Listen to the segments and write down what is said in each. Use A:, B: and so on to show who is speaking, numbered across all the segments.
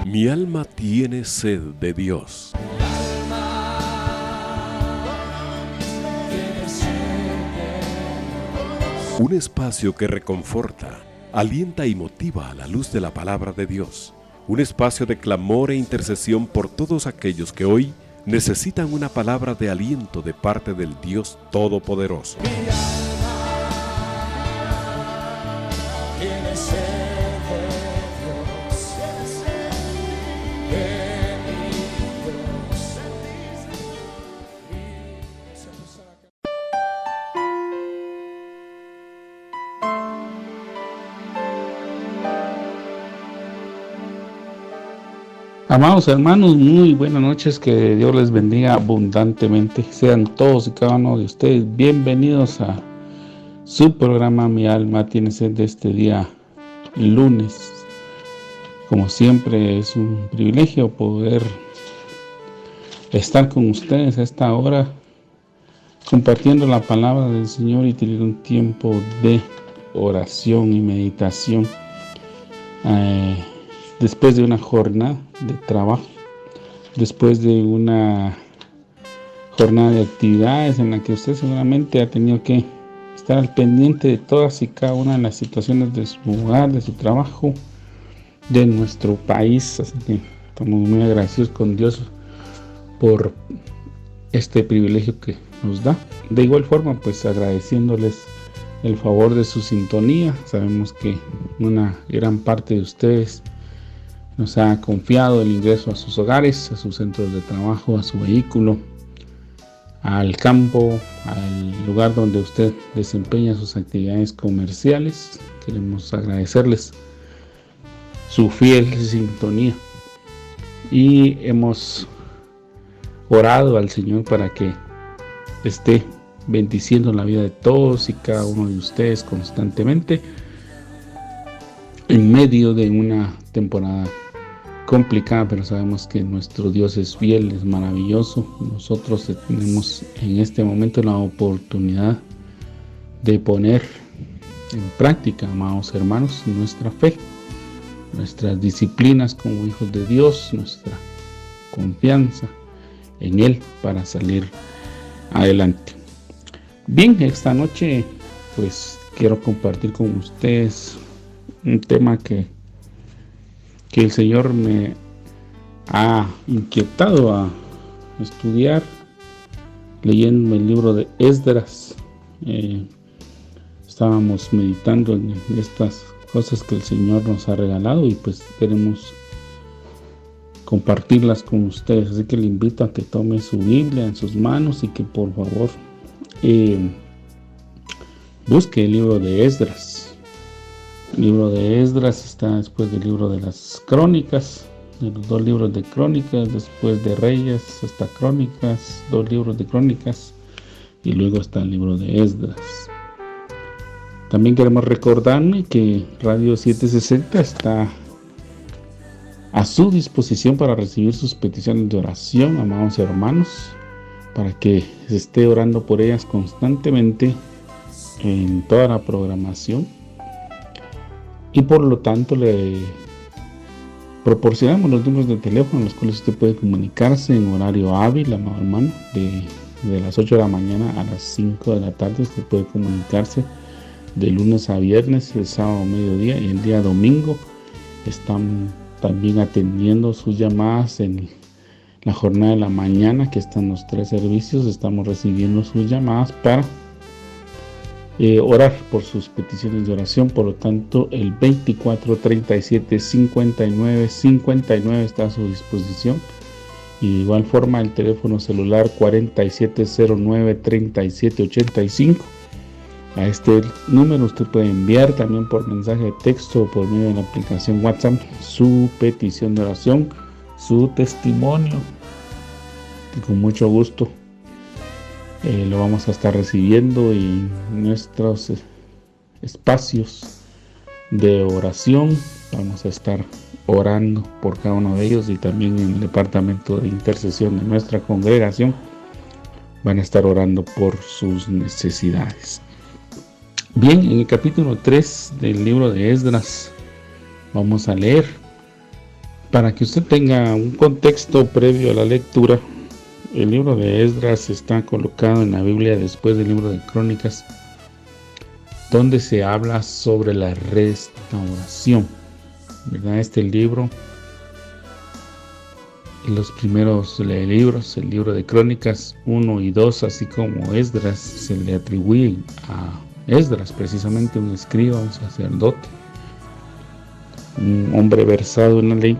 A: Mi alma tiene sed de Dios. Un espacio que reconforta, alienta y motiva a la luz de la palabra de Dios. Un espacio de clamor e intercesión por todos aquellos que hoy necesitan una palabra de aliento de parte del Dios Todopoderoso.
B: Amados hermanos, muy buenas noches, que Dios les bendiga abundantemente. Sean todos y cada uno de ustedes bienvenidos a su programa Mi Alma Tiene Sed de este día lunes. Como siempre, es un privilegio poder estar con ustedes a esta hora compartiendo la palabra del Señor y tener un tiempo de oración y meditación después de una jornada de trabajo, después de una jornada de actividades en la que usted seguramente ha tenido que estar al pendiente de todas y cada una de las situaciones de su hogar, de su trabajo, de nuestro país. Así que estamos muy agradecidos con Dios por este privilegio que nos da. De igual forma, pues agradeciéndoles el favor de su sintonía. Sabemos que una gran parte de ustedes nos ha confiado el ingreso a sus hogares, a sus centros de trabajo, a su vehículo, al campo, al lugar donde usted desempeña sus actividades comerciales. Queremos agradecerles su fiel sintonía y hemos orado al Señor para que esté bendiciendo la vida de todos y cada uno de ustedes constantemente en medio de una temporada complicada, pero sabemos que nuestro Dios es fiel, es maravilloso. Nosotros tenemos en este momento la oportunidad de poner en práctica, amados hermanos, nuestra fe, nuestras disciplinas como hijos de Dios, nuestra confianza en Él para salir adelante. Bien, esta noche pues quiero compartir con ustedes un tema que el Señor me ha inquietado a estudiar, leyendo el libro de Esdras. Estábamos meditando en estas cosas que el Señor nos ha regalado y pues queremos compartirlas con ustedes. Así que le invito a que tome su Biblia en sus manos y que por favor busque el libro de Esdras. El libro de Esdras está después del libro de las Crónicas, de los dos libros de Crónicas, después de Reyes hasta Crónicas, dos libros de Crónicas, y luego está el libro de Esdras. También queremos recordarle que Radio 760 está a su disposición para recibir sus peticiones de oración, amados hermanos, para que se esté orando por ellas constantemente en toda la programación. Y por lo tanto le proporcionamos los números de teléfono en los cuales usted puede comunicarse en horario hábil, amado hermano, de las 8 de la mañana a las 5 de la tarde. Usted puede comunicarse de lunes a viernes, el sábado a mediodía y el día domingo. Están también atendiendo sus llamadas en la jornada de la mañana, que están los 3 servicios. Estamos recibiendo sus llamadas para orar por sus peticiones de oración. Por lo tanto, el 24 37 59 59 está a su disposición, y de igual forma el teléfono celular 4709 37 85. A este número usted puede enviar también por mensaje de texto o por medio de la aplicación WhatsApp su petición de oración, su testimonio, y con mucho gusto lo vamos a estar recibiendo en nuestros espacios de oración. Vamos a estar orando por cada uno de ellos, y también en el departamento de intercesión de nuestra congregación van a estar orando por sus necesidades. Bien, en el capítulo 3 del libro de Esdras vamos a leer Para que usted tenga un contexto previo a la lectura, el libro de Esdras está colocado en la Biblia después del libro de Crónicas, donde se habla sobre la restauración, ¿verdad? Este libro, los primeros libros, el libro de Crónicas 1 y 2, así como Esdras, se le atribuyen a Esdras, precisamente un escriba, un sacerdote, un hombre versado en la ley,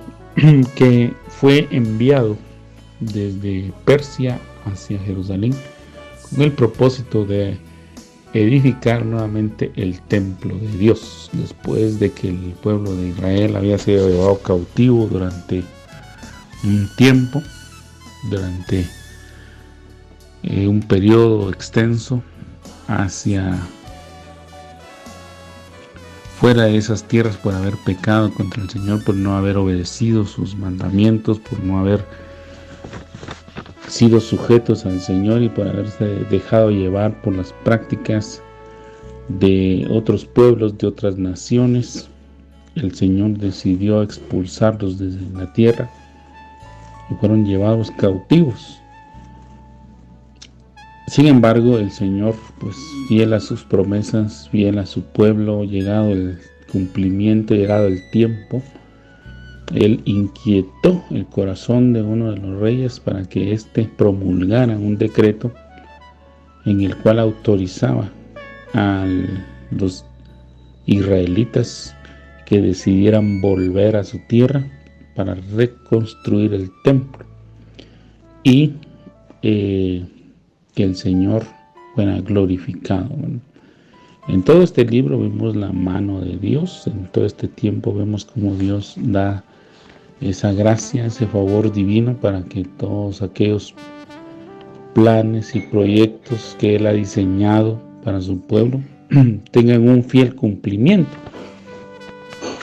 B: que fue enviado desde Persia hacia Jerusalén con el propósito de edificar nuevamente el templo de Dios, después de que el pueblo de Israel había sido llevado cautivo durante un tiempo, durante un periodo extenso hacia fuera de esas tierras por haber pecado contra el Señor, por no haber obedecido sus mandamientos, por no haber sido sujetos al Señor y por haberse dejado llevar por las prácticas de otros pueblos, de otras naciones. El Señor decidió expulsarlos desde la tierra y fueron llevados cautivos. Sin embargo, el Señor, pues fiel a sus promesas, fiel a su pueblo, llegado el cumplimiento, llegado el tiempo, Él inquietó el corazón de uno de los reyes para que éste promulgara un decreto en el cual autorizaba a los israelitas que decidieran volver a su tierra para reconstruir el templo y que el Señor fuera glorificado. Bueno, en todo este libro vemos la mano de Dios, en todo este tiempo vemos cómo Dios da esa gracia, ese favor divino para que todos aquellos planes y proyectos que Él ha diseñado para su pueblo tengan un fiel cumplimiento.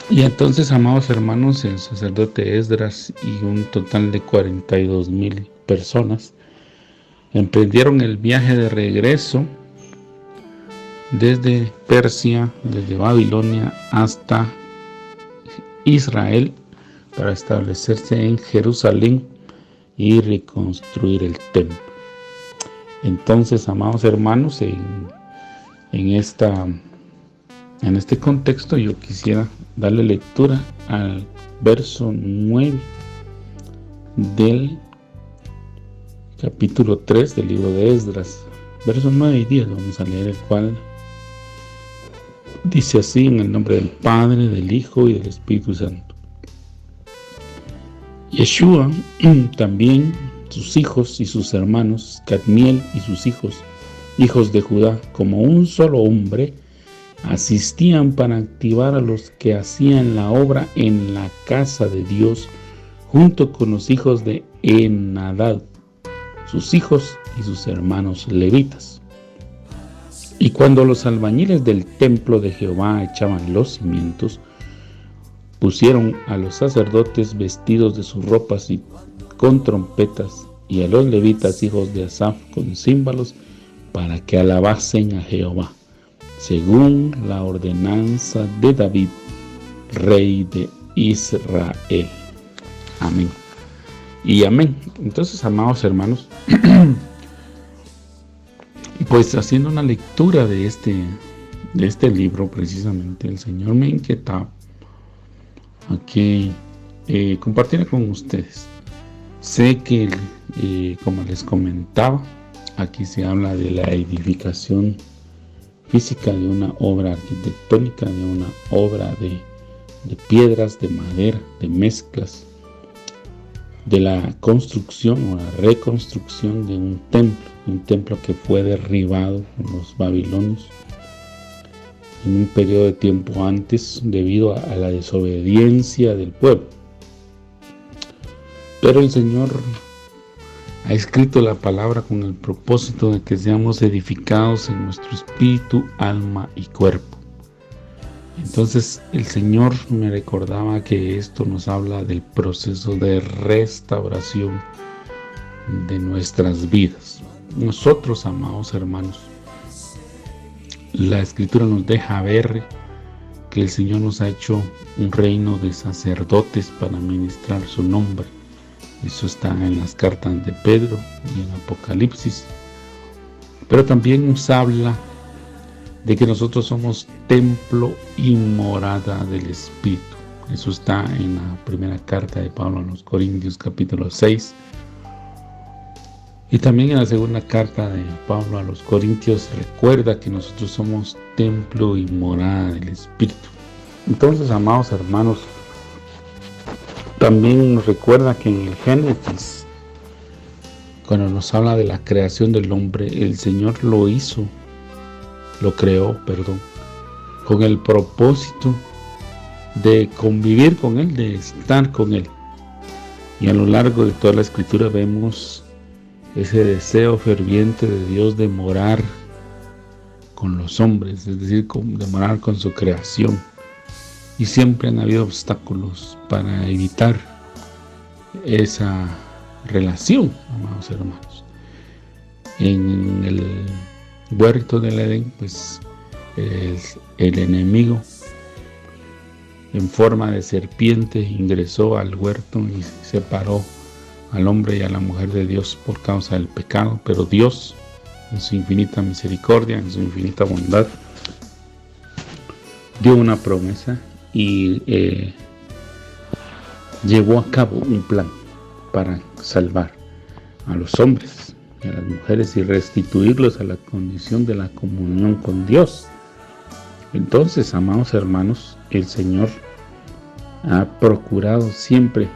B: Y entonces, amados hermanos, el sacerdote Esdras y un total de 42,000 personas emprendieron el viaje de regreso desde Persia, desde Babilonia hasta Israel, para establecerse en Jerusalén y reconstruir el templo. Entonces, amados hermanos, en este contexto yo quisiera darle lectura al verso 9 del capítulo 3 del libro de Esdras. Versos 9 y 10 vamos a leer, el cual dice así: en el nombre del Padre, del Hijo y del Espíritu Santo. Yeshua, también sus hijos y sus hermanos, Cadmiel y sus hijos, hijos de Judá, como un solo hombre, asistían para activar a los que hacían la obra en la casa de Dios, junto con los hijos de Enadad, sus hijos y sus hermanos levitas. Y cuando los albañiles del templo de Jehová echaban los cimientos, pusieron a los sacerdotes vestidos de sus ropas y con trompetas, y a los levitas hijos de Asaf con címbalos, para que alabasen a Jehová, según la ordenanza de David, rey de Israel. Amén. Y amén. Entonces, amados hermanos, pues haciendo una lectura de este libro, precisamente, el Señor me inquietaba a que compartiera con ustedes. Sé que, como les comentaba, aquí se habla de la edificación física de una obra arquitectónica, de una obra de piedras, de madera, de mezclas, de la construcción o la reconstrucción de un templo que fue derribado por los babilonios en un periodo de tiempo antes debido a la desobediencia del pueblo. Pero el Señor ha escrito la palabra con el propósito de que seamos edificados en nuestro espíritu, alma y cuerpo. Entonces el Señor me recordaba que esto nos habla del proceso de restauración de nuestras vidas. Nosotros, amados hermanos, la Escritura nos deja ver porque el Señor nos ha hecho un reino de sacerdotes para ministrar su nombre. Eso está en las cartas de Pedro y en Apocalipsis. Pero también nos habla de que nosotros somos templo y morada del Espíritu. Eso está en la primera carta de Pablo a los Corintios, capítulo 6. Y también en la segunda carta de Pablo a los Corintios recuerda que nosotros somos templo y morada del Espíritu. Entonces, amados hermanos, también nos recuerda que en el Génesis, cuando nos habla de la creación del hombre, el Señor lo creó, con el propósito de convivir con Él, de estar con Él. Y a lo largo de toda la Escritura vemos ese deseo ferviente de Dios de morar con los hombres, es decir, de morar con su creación. Y siempre han habido obstáculos para evitar esa relación, amados hermanos. En el huerto del Edén, pues el enemigo en forma de serpiente ingresó al huerto y separó al hombre y a la mujer de Dios por causa del pecado, pero Dios, en su infinita misericordia, en su infinita bondad, dio una promesa y llevó a cabo un plan para salvar a los hombres y a las mujeres y restituirlos a la condición de la comunión con Dios. Entonces, amados hermanos, el Señor ha procurado siempre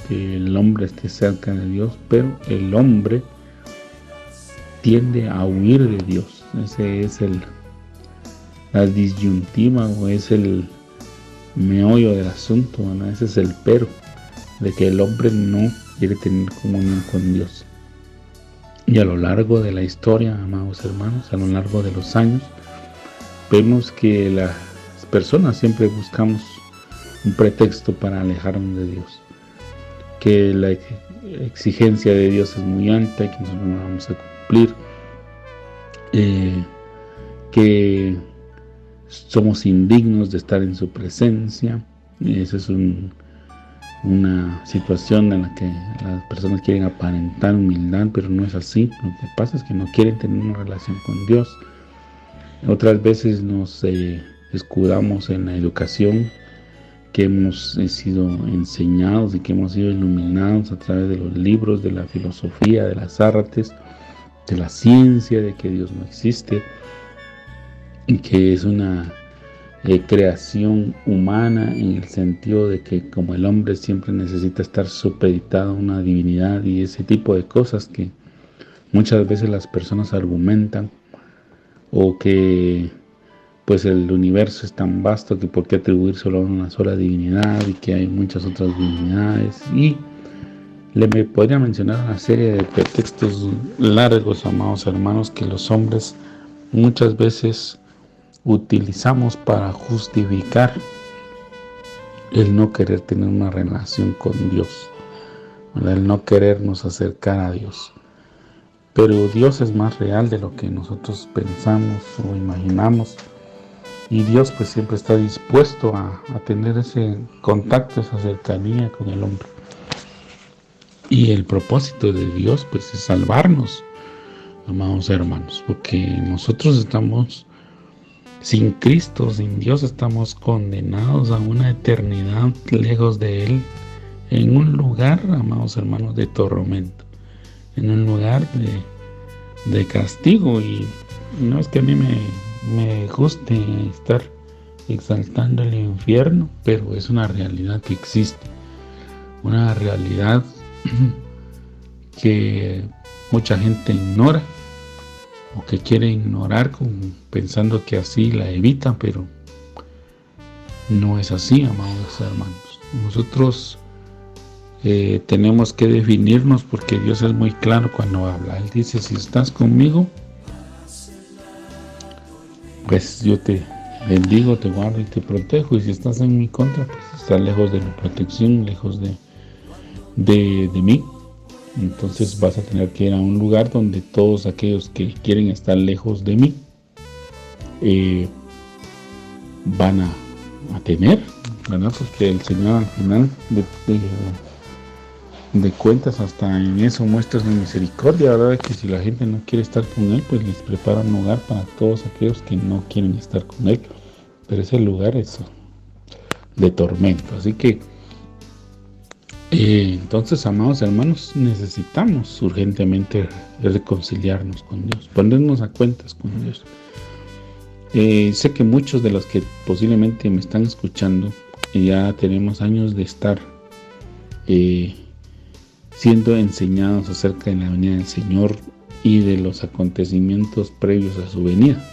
B: que el hombre esté cerca de Dios, pero el hombre tiende a huir de Dios. Ese es la disyuntiva, o es el meollo del asunto, ¿no? Ese es el pero, de que el hombre no quiere tener comunión con Dios. Y a lo largo de la historia, amados hermanos, a lo largo de los años, vemos que las personas siempre buscamos un pretexto para alejarnos de Dios, que la exigencia de Dios es muy alta y que nosotros no vamos a cumplir, que somos indignos de estar en su presencia. Esa es una situación en la que las personas quieren aparentar humildad, pero no es así. Lo que pasa es que no quieren tener una relación con Dios. Otras veces nos escudamos en la educación que hemos sido enseñados y que hemos sido iluminados a través de los libros, de la filosofía, de las artes, de la ciencia, de que Dios no existe y que es una creación humana, en el sentido de que como el hombre siempre necesita estar supeditado a una divinidad y ese tipo de cosas que muchas veces las personas argumentan, o que pues el universo es tan vasto que por qué atribuir solo a una sola divinidad y que hay muchas otras divinidades, y me podría mencionar una serie de pretextos largos, amados hermanos, que los hombres muchas veces utilizamos para justificar el no querer tener una relación con Dios, el no querernos acercar a Dios. Pero Dios es más real de lo que nosotros pensamos o imaginamos, y Dios pues siempre está dispuesto a tener ese contacto, esa cercanía con el hombre. Y el propósito de Dios pues es salvarnos, amados hermanos, porque nosotros estamos sin Cristo, sin Dios, estamos condenados a una eternidad lejos de Él, en un lugar, amados hermanos, de tormento, en un lugar de castigo. Y no es que a mí me guste estar exaltando el infierno, pero es una realidad que existe, una realidad que mucha gente ignora o que quiere ignorar pensando que así la evita, pero no es así, amados hermanos. Nosotros tenemos que definirnos, porque Dios es muy claro cuando habla. Él dice: si estás conmigo, pues yo te bendigo, te guardo y te protejo, y si estás en mi contra, pues estás lejos de mi protección, lejos de mí. Entonces vas a tener que ir a un lugar donde todos aquellos que quieren estar lejos de mí van a tener, ¿verdad? Porque el Señor al final de cuentas hasta en eso muestra su misericordia, ¿verdad? Que si la gente no quiere estar con Él, pues les prepara un lugar para todos aquellos que no quieren estar con Él. Pero ese lugar es de tormento. Así que entonces, amados hermanos, necesitamos urgentemente reconciliarnos con Dios, ponernos a cuentas con Dios. Sé que muchos de los que posiblemente me están escuchando ya tenemos años de estar siendo enseñados acerca de la venida del Señor y de los acontecimientos previos a su venida.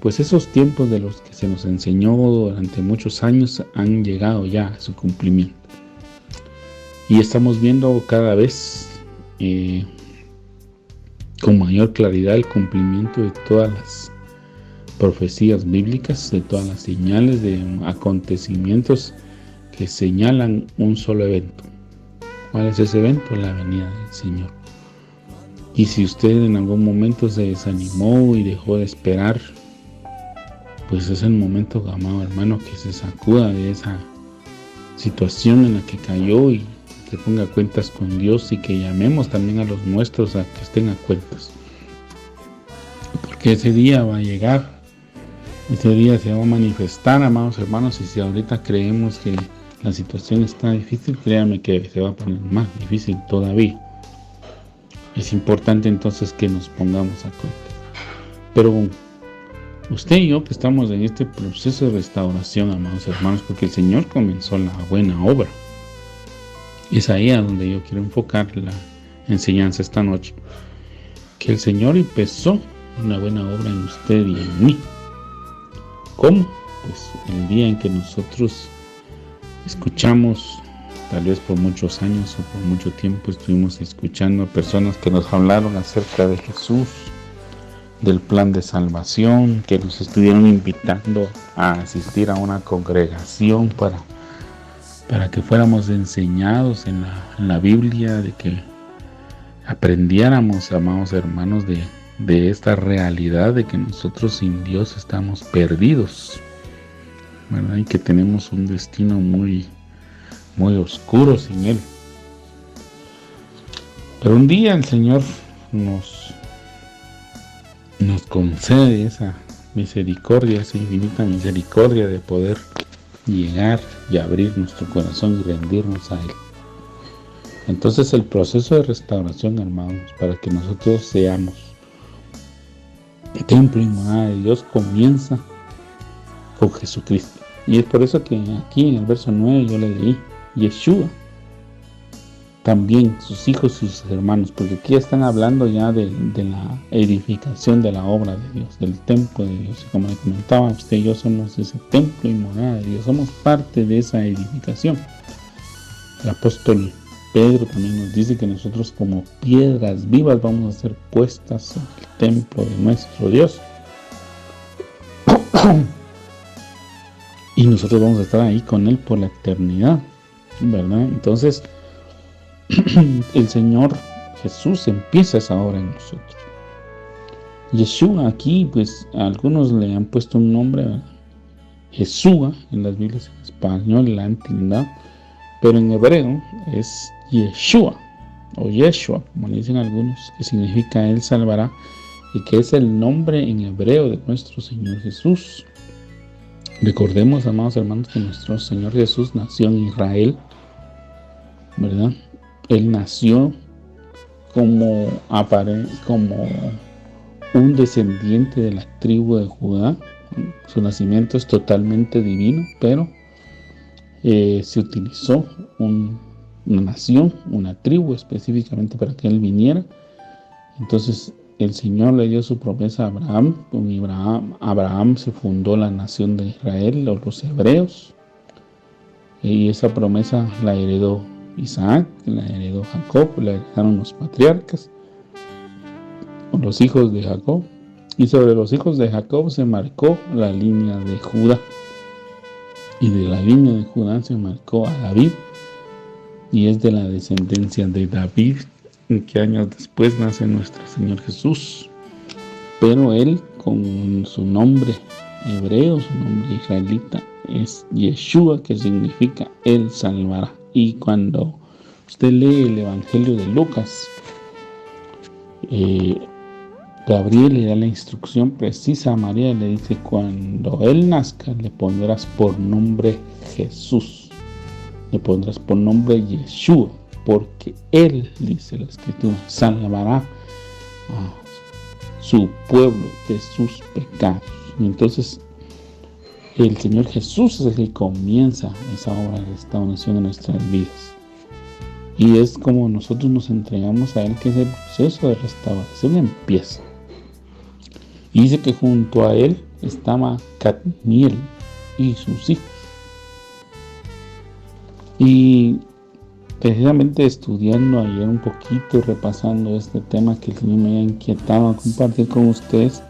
B: Pues esos tiempos de los que se nos enseñó durante muchos años han llegado ya a su cumplimiento. Y estamos viendo cada vez con mayor claridad el cumplimiento de todas las profecías bíblicas, de todas las señales de acontecimientos que señalan un solo evento. ¿Cuál es ese evento? La venida del Señor. Y si usted en algún momento se desanimó y dejó de esperar, pues es el momento, amado hermano, que se sacuda de esa situación en la que cayó y que ponga cuentas con Dios, y que llamemos también a los nuestros a que estén a cuentas. Porque ese día va a llegar, ese día se va a manifestar, amados hermanos, y si ahorita creemos que la situación está difícil, créanme que se va a poner más difícil todavía. Es importante entonces que nos pongamos a cuenta. Pero usted y yo que estamos en este proceso de restauración, amados hermanos, porque el Señor comenzó la buena obra. Es ahí a donde yo quiero enfocar la enseñanza esta noche. Que el Señor empezó una buena obra en usted y en mí. ¿Cómo? Pues el día en que nosotros escuchamos, tal vez por muchos años o por mucho tiempo estuvimos escuchando a personas que nos hablaron acerca de Jesús, del plan de salvación, que nos estuvieron invitando a asistir a una congregación para que fuéramos enseñados en la Biblia, de que aprendiéramos, amados hermanos, de esta realidad de que nosotros sin Dios estamos perdidos, ¿verdad? Y que tenemos un destino muy, muy oscuro sin Él. Pero un día el Señor nos concede esa misericordia, esa infinita misericordia de poder llegar y abrir nuestro corazón y rendirnos a Él. Entonces el proceso de restauración, hermanos, para que nosotros seamos templo y morada de Dios, comienza con Jesucristo. Y es por eso que aquí en el verso 9 yo le leí Yeshua, también sus hijos y sus hermanos, porque aquí están hablando ya de la edificación de la obra de Dios, del templo de Dios. Y como le comentaba, usted y yo somos ese templo y morada de Dios, somos parte de esa edificación. El apóstol Pedro también nos dice que nosotros como piedras vivas vamos a ser puestas en el templo de nuestro Dios. Y nosotros vamos a estar ahí con Él por la eternidad, ¿verdad? Entonces, el Señor Jesús empieza esa obra en nosotros. Yeshua aquí, pues algunos le han puesto un nombre, ¿verdad? Jesúa en las Biblias en español, en la antigüedad, pero en hebreo es Yeshua o Yeshua, como le dicen algunos, que significa Él salvará, y que es el nombre en hebreo de nuestro Señor Jesús. Recordemos, amados hermanos, que nuestro Señor Jesús nació en Israel, ¿verdad? Él nació como un descendiente de la tribu de Judá. Su nacimiento es totalmente divino, pero se utilizó una nación, una tribu específicamente para que Él viniera. Entonces el Señor le dio su promesa a Abraham. Con Abraham se fundó la nación de Israel, o los hebreos, y esa promesa la heredó Isaac, la heredó Jacob, la heredaron los patriarcas, los hijos de Jacob, y sobre los hijos de Jacob se marcó la línea de Judá, y de la línea de Judá se marcó a David, y es de la descendencia de David en que años después nace nuestro Señor Jesús. Pero Él, con su nombre hebreo, su nombre israelita, es Yeshua, que significa Él salvará. Y cuando usted lee el Evangelio de Lucas, Gabriel le da la instrucción precisa a María y le dice: cuando Él nazca, le pondrás por nombre Jesús, le pondrás por nombre Yeshua, porque Él, dice la Escritura, salvará a su pueblo de sus pecados. Y entonces el Señor Jesús es el que comienza esa obra de restauración de nuestras vidas. Y es como nosotros nos entregamos a Él que ese proceso de restauración empieza. Y dice que junto a Él estaba Cadmiel y sus hijos. Y precisamente estudiando ayer un poquito, repasando este tema que el Señor me ha inquietado a compartir con ustedes,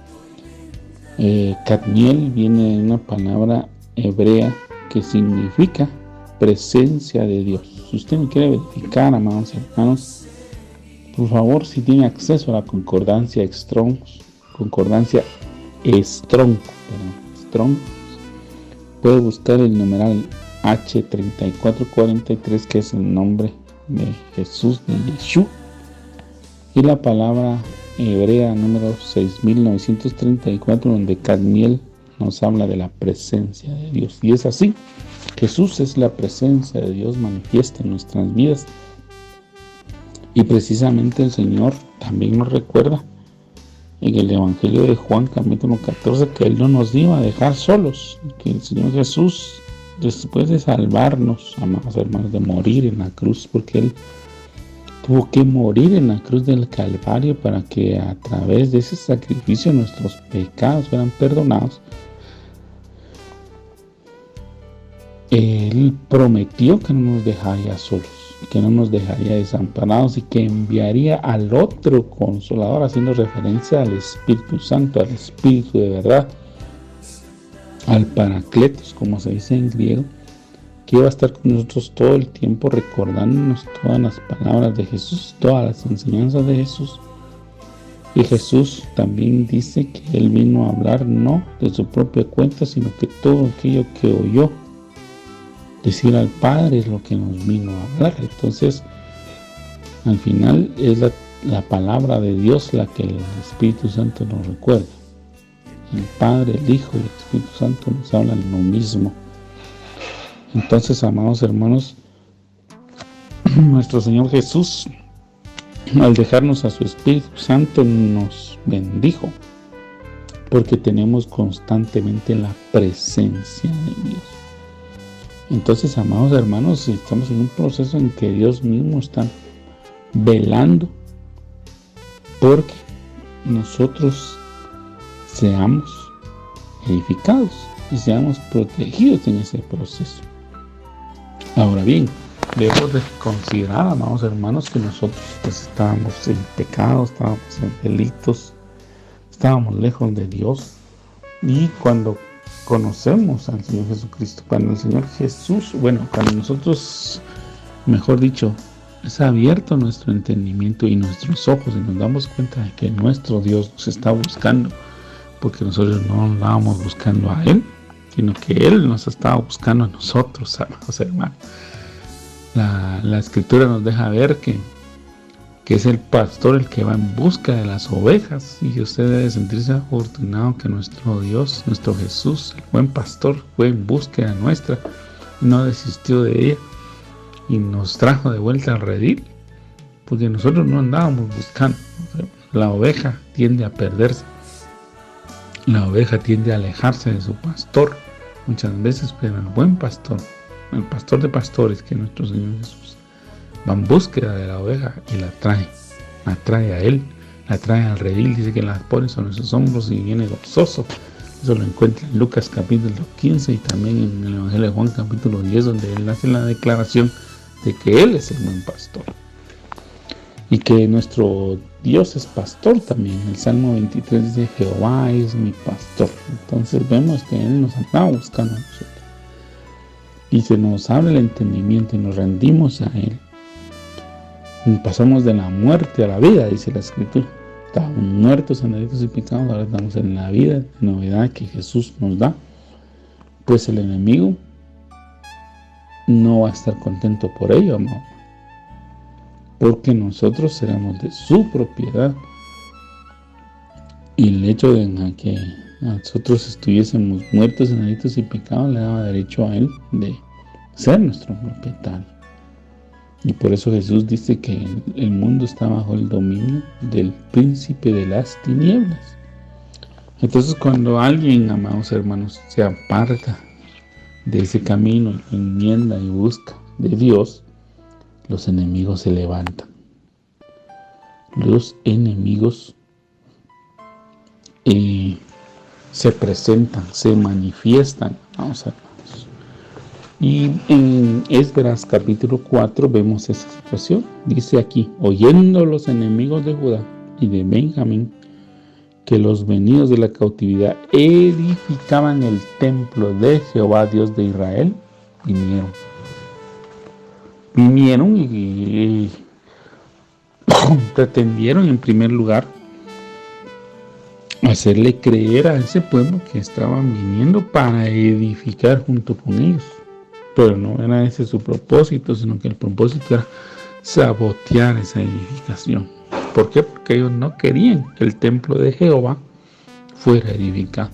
B: Cadmiel viene de una palabra hebrea que significa presencia de Dios. Si usted me quiere verificar, amados hermanos, por favor, si tiene acceso a la concordancia Strong, puede buscar el numeral H3443, que es el nombre de Jesús, de Yeshua, y la palabra hebrea número 6934, donde Cadmiel nos habla de la presencia de Dios. Y es así, Jesús es la presencia de Dios manifiesta en nuestras vidas. Y precisamente el Señor también nos recuerda en el Evangelio de Juan capítulo 14 que Él no nos iba a dejar solos, que el Señor Jesús, después de salvarnos, amados hermanos, de morir en la cruz, porque Él tuvo que morir en la cruz del Calvario para que a través de ese sacrificio nuestros pecados fueran perdonados. Él prometió que no nos dejaría solos, que no nos dejaría desamparados y que enviaría al otro Consolador, haciendo referencia al Espíritu Santo, al Espíritu de verdad, al Paracletos, como se dice en griego, que iba a estar con nosotros todo el tiempo, recordándonos todas las palabras de Jesús, todas las enseñanzas de Jesús. Y Jesús también dice que Él vino a hablar no de su propia cuenta, sino que todo aquello que oyó decir al Padre es lo que nos vino a hablar. Entonces, al final es la palabra de Dios la que el Espíritu Santo nos recuerda. El Padre, el Hijo y el Espíritu Santo nos hablan lo mismo. Entonces, amados hermanos, nuestro Señor Jesús, al dejarnos a su Espíritu Santo, nos bendijo, porque tenemos constantemente la presencia de Dios. Entonces, amados hermanos, estamos en un proceso en que Dios mismo está velando porque nosotros seamos edificados y seamos protegidos en ese proceso. Ahora bien, debemos de considerar, amados hermanos, que nosotros pues estábamos en pecado, estábamos en delitos, estábamos lejos de Dios. Y cuando conocemos al Señor Jesucristo, cuando el Señor Jesús, cuando nosotros, mejor dicho, es abierto nuestro entendimiento y nuestros ojos y nos damos cuenta de que nuestro Dios nos está buscando, porque nosotros no andábamos buscando a Él, sino que Él nos estaba buscando a nosotros, amados hermanos. La Escritura nos deja ver que es el pastor el que va en busca de las ovejas, y usted debe sentirse afortunado que nuestro Dios, nuestro Jesús, el buen pastor, fue en búsqueda nuestra y no desistió de ella y nos trajo de vuelta al redil, porque nosotros no andábamos buscando. La oveja tiende a perderse, la oveja tiende a alejarse de su pastor muchas veces, pero el buen pastor, el pastor de pastores, que es nuestro Señor Jesús, va en búsqueda de la oveja y la trae a Él, la trae al redil, dice que la pone sobre sus hombros y viene gozoso. Eso lo encuentra en Lucas capítulo 15 y también en el Evangelio de Juan capítulo 10, donde Él hace la declaración de que Él es el buen pastor y que nuestro Dios es pastor también. El Salmo 23 dice: Jehová es mi pastor. Entonces vemos que Él nos andaba buscando a nosotros y se nos abre el entendimiento y nos rendimos a Él. Y pasamos de la muerte a la vida, dice la Escritura. Estábamos muertos en delitos y pecados, ahora estamos en la vida, en novedad que Jesús nos da. pues el enemigo no va a estar contento por ello, amado, porque nosotros seremos de su propiedad. Y el hecho de que nosotros estuviésemos muertos en delitos y pecados le daba derecho a él de ser nuestro propietario. Y por eso Jesús dice que el mundo está bajo el dominio del príncipe de las tinieblas. Entonces, cuando alguien, amados hermanos, se aparta de ese camino, enmienda y busca de Dios, los enemigos se levantan. Los enemigos se presentan, se manifiestan, amados hermanos. Y en Esdras capítulo 4 vemos esa situación. Dice aquí: oyendo los enemigos de Judá y de Benjamín que los venidos de la cautividad edificaban el templo de Jehová Dios de Israel, vinieron y pretendieron en primer lugar hacerle creer a ese pueblo que estaban viniendo para edificar junto con ellos. Pero no era ese su propósito, sino que el propósito era sabotear esa edificación. ¿Por qué? Porque ellos no querían que el templo de Jehová fuera edificado.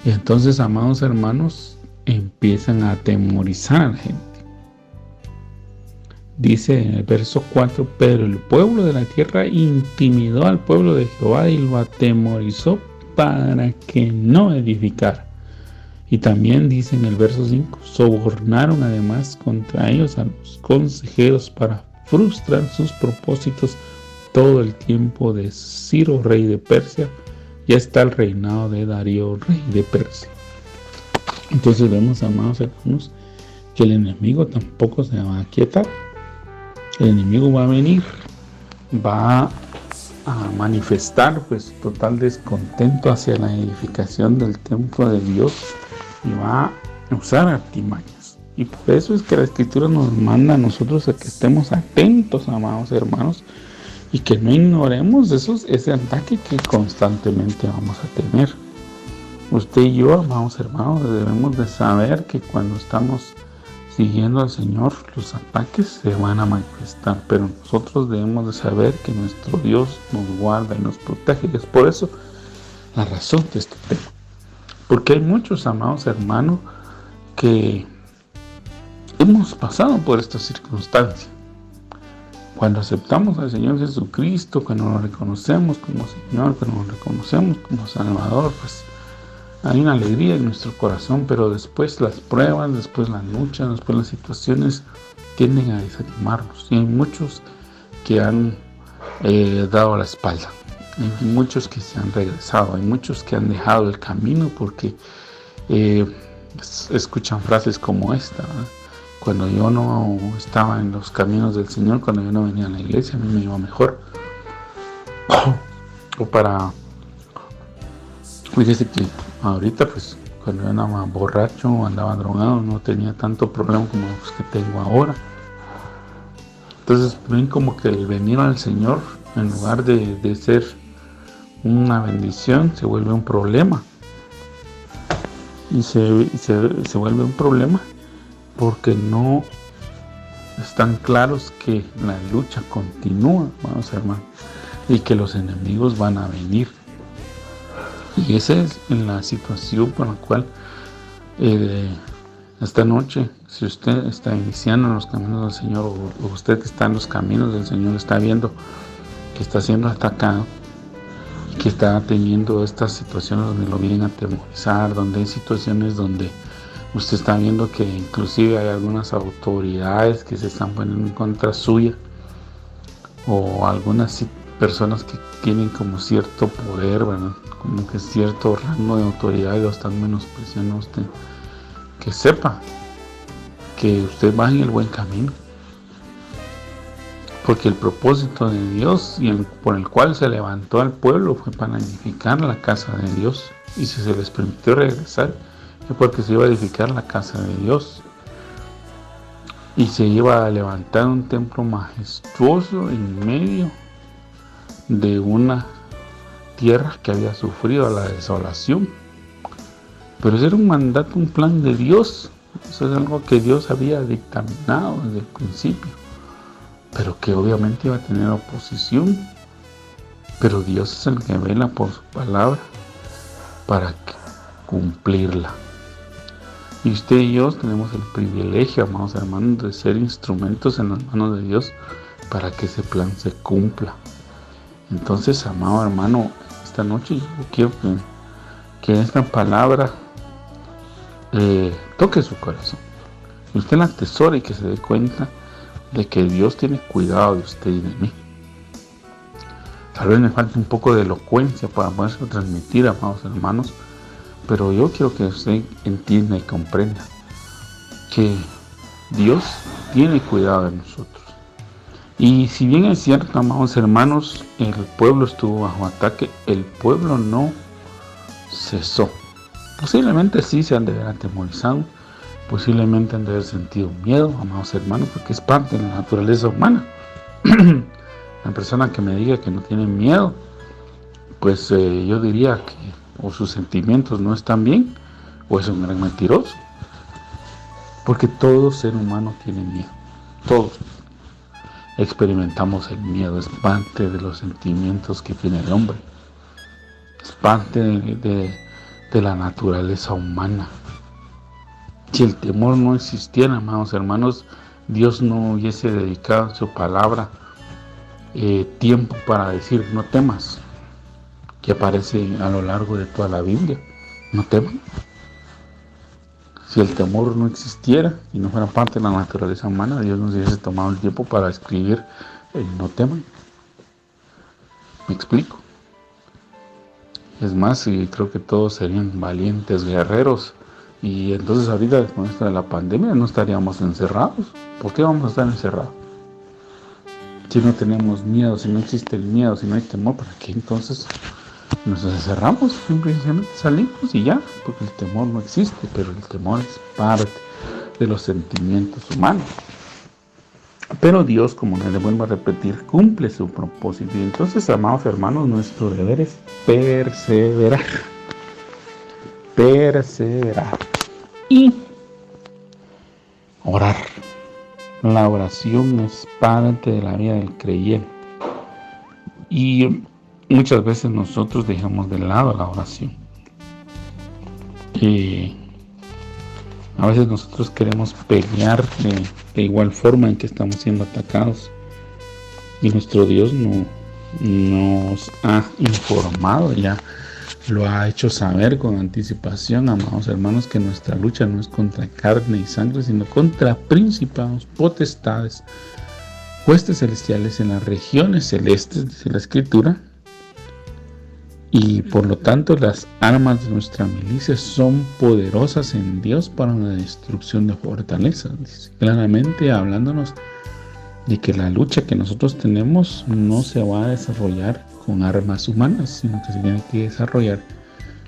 B: Y entonces, amados hermanos, empiezan a atemorizar a la gente. Dice en el verso 4: pero el pueblo de la tierra intimidó al pueblo de Jehová y lo atemorizó para que no edificara. Y también dice en el verso 5: sobornaron además contra ellos a los consejeros para frustrar sus propósitos todo el tiempo de Ciro, rey de Persia, y hasta el reinado de Darío, rey de Persia. Entonces vemos, amados hermanos, que el enemigo tampoco se va a quietar. El enemigo va a venir, va a manifestar pues total descontento hacia la edificación del templo de Dios y va a usar artimañas. Y por eso es que la Escritura nos manda a nosotros a que estemos atentos, amados hermanos, y que no ignoremos ese ataque que constantemente vamos a tener. Usted y yo, amados hermanos, debemos de saber que cuando estamos siguiendo al Señor, los ataques se van a manifestar, pero nosotros debemos de saber que nuestro Dios nos guarda y nos protege. Y es por eso la razón de este tema. Porque hay muchos, amados hermanos, que hemos pasado por esta circunstancia. Cuando aceptamos al Señor Jesucristo, cuando lo reconocemos como Señor, cuando lo reconocemos como Salvador, pues hay una alegría en nuestro corazón, pero después las pruebas, después las luchas, después las situaciones tienden a desanimarnos. Y hay muchos que han dado la espalda. Hay muchos que se han regresado. Hay muchos que han dejado el camino porque escuchan frases como esta, ¿verdad? Cuando yo no estaba en los caminos del Señor, cuando yo no venía a la iglesia, a mí me iba mejor. O para... Fíjese que ahorita, pues, cuando yo andaba borracho o andaba drogado, no tenía tanto problema como los que tengo ahora. Entonces, ven como que el venir al Señor, en lugar de ser una bendición, se vuelve un problema. Y se vuelve un problema porque no están claros que la lucha continúa, vamos hermanos, y que los enemigos van a venir. Y esa es la situación por la cual esta noche, si usted está iniciando en los caminos del Señor, o usted que está en los caminos del Señor, está viendo que está siendo atacado y que está teniendo estas situaciones donde lo vienen a atemorizar, donde hay situaciones donde usted está viendo que inclusive hay algunas autoridades que se están poniendo en contra suya, o algunas personas que tienen como cierto poder, ¿verdad? Como que cierto rango de autoridad y lo están menospreciando a usted. Que sepa que usted va en el buen camino, porque el propósito de Dios por el cual se levantó al pueblo fue para edificar la casa de Dios. Y si se les permitió regresar, es porque se iba a edificar la casa de Dios y se iba a levantar un templo majestuoso en medio de una tierra que había sufrido la desolación. Pero ese era un mandato, un plan de Dios. Eso es algo que Dios había dictaminado desde el principio, pero que obviamente iba a tener oposición. Pero Dios es el que vela por su palabra para cumplirla. Y usted y yo tenemos el privilegio, amados hermanos, de ser instrumentos en las manos de Dios para que ese plan se cumpla. Entonces, amado hermano, esta noche yo quiero que esta palabra toque su corazón. Y usted la atesore y que se dé cuenta de que Dios tiene cuidado de usted y de mí. Tal vez me falte un poco de elocuencia para poder transmitir, amados hermanos, pero yo quiero que usted entienda y comprenda que Dios tiene cuidado de nosotros. Y si bien es cierto, amados hermanos, el pueblo estuvo bajo ataque, el pueblo no cesó. Posiblemente sí se han de haber atemorizado, posiblemente han de haber sentido miedo, amados hermanos, porque es parte de la naturaleza humana. La persona que me diga que no tiene miedo, pues yo diría que o sus sentimientos no están bien, o es un gran mentiroso. Porque todo ser humano tiene miedo. Todos experimentamos el miedo, es parte de los sentimientos que tiene el hombre. Es parte de la naturaleza humana. Si el temor no existiera, amados hermanos, Dios no hubiese dedicado en su palabra tiempo para decir no temas, que aparece a lo largo de toda la Biblia. No teman. Si el temor no existiera y no fuera parte de la naturaleza humana, Dios nos hubiese tomado el tiempo para escribir el no teman. ¿Me explico? Es más, creo que todos serían valientes guerreros, y entonces ahorita con esto de la pandemia no estaríamos encerrados. ¿Por qué vamos a estar encerrados? Si no tenemos miedo, si no existe el miedo, si no hay temor, ¿para qué entonces nos encerramos? Simplemente salimos y ya, porque el temor no existe, pero el temor es parte de los sentimientos humanos. Pero Dios, como le vuelvo a repetir, cumple su propósito. Y entonces, amados hermanos, nuestro deber es perseverar. Perseverar. Y orar. La oración es parte de la vida del creyente. Y muchas veces nosotros dejamos de lado la oración. A veces nosotros queremos pelear de igual forma en que estamos siendo atacados. Y nuestro Dios no nos ha informado, ya lo ha hecho saber con anticipación, amados hermanos, que nuestra lucha no es contra carne y sangre, sino contra principados, potestades, huestes celestiales en las regiones celestes, dice la Escritura. Y por lo tanto las armas de nuestra milicia son poderosas en Dios para la destrucción de fortalezas. Dice claramente hablándonos de que la lucha que nosotros tenemos no se va a desarrollar con armas humanas, sino que se tiene que desarrollar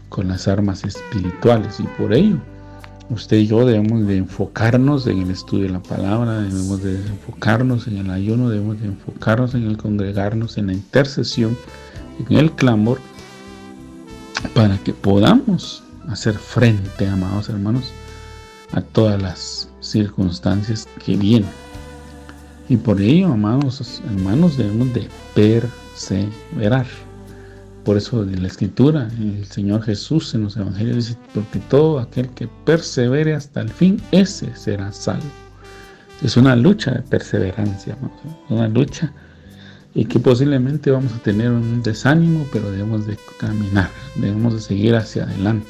B: con las armas espirituales. Y por ello, usted y yo debemos de enfocarnos en el estudio de la palabra, debemos de enfocarnos en el ayuno, debemos de enfocarnos en el congregarnos, en la intercesión, en el clamor, para que podamos hacer frente, amados hermanos, a todas las circunstancias que vienen. Y por ello, amados hermanos, debemos de perseverar. Por eso de la Escritura, el Señor Jesús en los Evangelios dice, porque todo aquel que persevere hasta el fin, ese será salvo. Es una lucha de perseverancia, amados, una lucha, y que posiblemente vamos a tener un desánimo, pero debemos de caminar, debemos de seguir hacia adelante,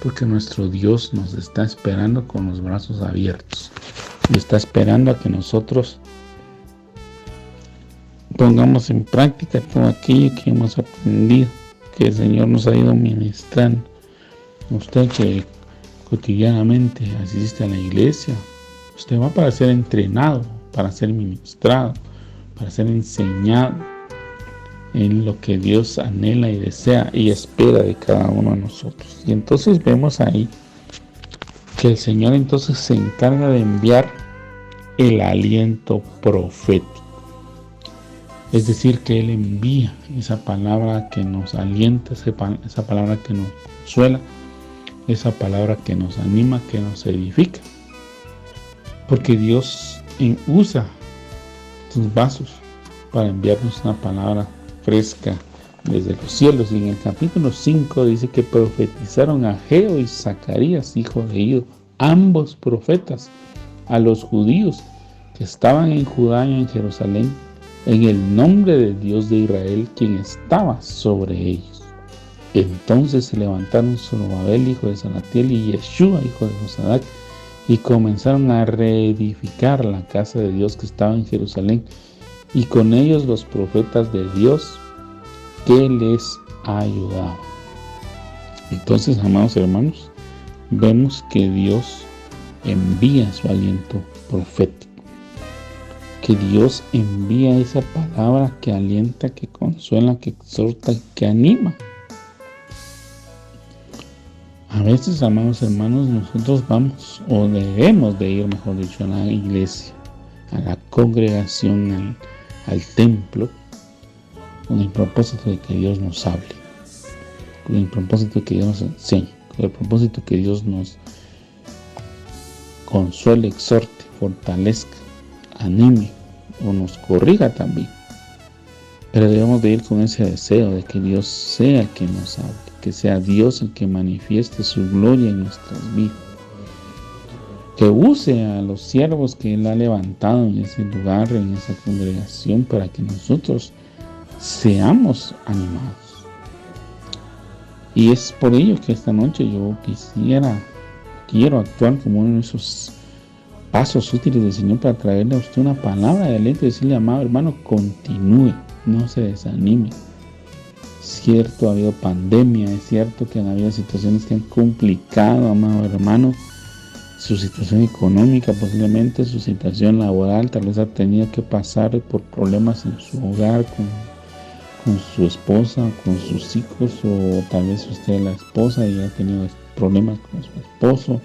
B: porque nuestro Dios nos está esperando con los brazos abiertos, y está esperando a que nosotros pongamos en práctica todo aquello que hemos aprendido, que el Señor nos ha ido ministrando. Usted que cotidianamente asiste a la iglesia, usted va para ser entrenado, para ser ministrado, para ser enseñado en lo que Dios anhela y desea y espera de cada uno de nosotros. Y entonces vemos ahí que el Señor entonces se encarga de enviar el aliento profético. Es decir, que Él envía esa palabra que nos alienta, esa palabra que nos consuela, esa palabra que nos anima, que nos edifica. Porque Dios usa sus vasos para enviarnos una palabra fresca desde los cielos. Y en el capítulo 5 dice que profetizaron Ageo y Zacarías, hijo de Ido, ambos profetas, a los judíos que estaban en Judá y en Jerusalén, en el nombre del Dios de Israel, quien estaba sobre ellos. Entonces se levantaron Zorobabel, hijo de Salatiel, y Yeshua, hijo de Josadac, y comenzaron a reedificar la casa de Dios que estaba en Jerusalén, y con ellos los profetas de Dios que les ayudaban. Entonces, amados hermanos, vemos que Dios envía su aliento profético, que Dios envía esa palabra que alienta, que consuela, que exhorta, que anima. A veces, amados hermanos, nosotros vamos, o debemos de ir, mejor dicho, a la iglesia, a la congregación, al templo, con el propósito de que Dios nos hable, con el propósito de que Dios nos enseñe, con el propósito de que Dios nos consuele, exhorte, fortalezca, anime o nos corrija también. Pero debemos de ir con ese deseo de que Dios sea el que nos hable, que sea Dios el que manifieste su gloria en nuestras vidas, que use a los siervos que Él ha levantado en ese lugar, en esa congregación, para que nosotros seamos animados. Y es por ello que esta noche yo quiero actuar como uno de esos pasos útiles del Señor para traerle a usted una palabra de aliento y decirle, amado hermano, continúe, no se desanime. Es cierto, ha habido pandemia, es cierto que han habido situaciones que han complicado, amado hermano, su situación económica, posiblemente su situación laboral, tal vez ha tenido que pasar por problemas en su hogar, con su esposa, con sus hijos, o tal vez usted es la esposa y ha tenido problemas con su esposo,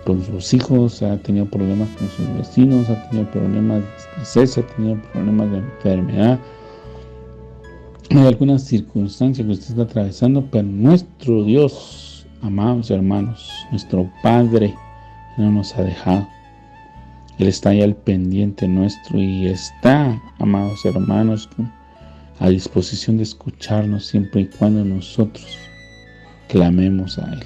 B: con sus hijos, ha tenido problemas con sus vecinos, ha tenido problemas de escasez, ha tenido problemas de enfermedad. Hay algunas circunstancias que usted está atravesando, pero nuestro Dios, amados hermanos, nuestro Padre, no nos ha dejado. Él está ahí al pendiente nuestro y está, amados hermanos, a disposición de escucharnos siempre y cuando nosotros clamemos a Él.